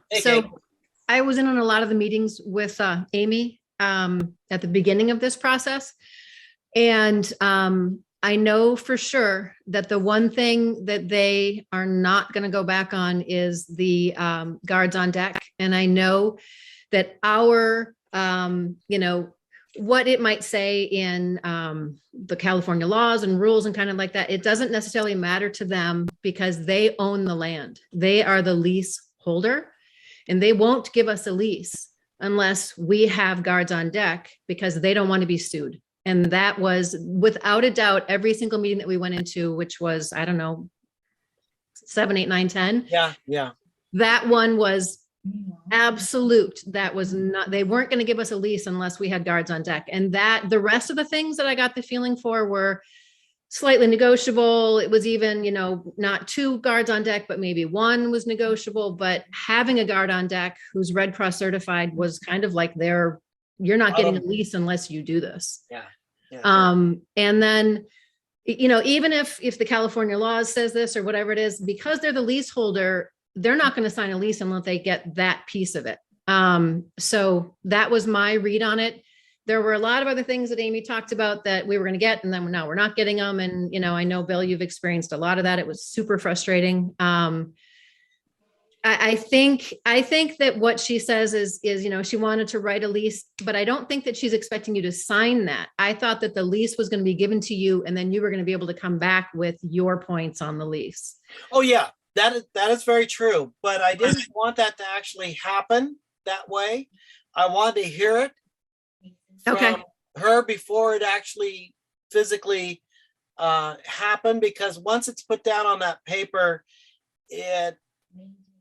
Hey, So Kate. I was in on a lot of the meetings with Amy at the beginning of this process. And I know for sure that the one thing that they are not going to go back on is the guards on deck. And I know that what it might say in the California laws and rules and kind of like that, it doesn't necessarily matter to them because they own the land. They are the lease holder. And they won't give us a lease unless we have guards on deck because they don't want to be sued. And that was without a doubt every single meeting that we went into, which was, I don't know, 7, 8, 9, 10. Yeah. That one was absolute. That was not, they weren't going to give us a lease unless we had guards on deck. And that the rest of the things that I got the feeling for were slightly negotiable. It was even, not 2 guards on deck, but maybe 1 was negotiable. But having a guard on deck who's Red Cross certified was kind of like you're not getting a lease unless you do this. Yeah. And then, even if the California laws says this or whatever it is, because they're the leaseholder, they're not going to sign a lease unless they get that piece of it. So that was my read on it. There were a lot of other things that Amy talked about that we were going to get, and then now we're not getting them. And, I know, Bill, you've experienced a lot of that. It was super frustrating. I think that what she says is, she wanted to write a lease, but I don't think that she's expecting you to sign that. I thought that the lease was going to be given to you, and then you were going to be able to come back with your points on the lease. Oh, yeah, that is very true. But I didn't want that to actually happen that way. I wanted to hear it from her before it actually physically happened, because once it's put down on that paper, it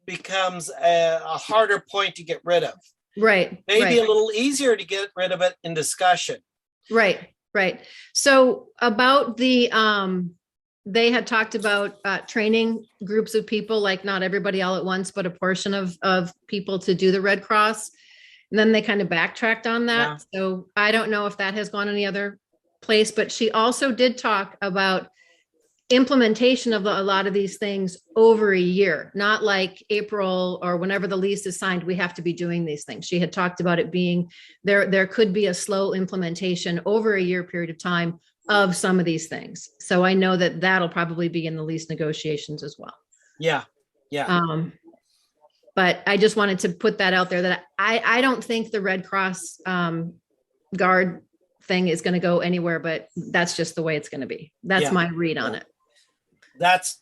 becomes a harder point to get rid of. Right. Maybe a little easier to get rid of it in discussion. Right. So about the they had talked about training groups of people, like not everybody all at once, but a portion of people to do the Red Cross. And then they kind of backtracked on that. Yeah. So I don't know if that has gone any other place, but she also did talk about implementation of a lot of these things over a year, not like April or whenever the lease is signed, we have to be doing these things. She had talked about it being there could be a slow implementation over a year period of time of some of these things. So I know that that'll probably be in the lease negotiations as well. Yeah. But I just wanted to put that out there that I don't think the Red Cross guard thing is going to go anywhere, but that's just the way it's going to be. That's my read on it. That's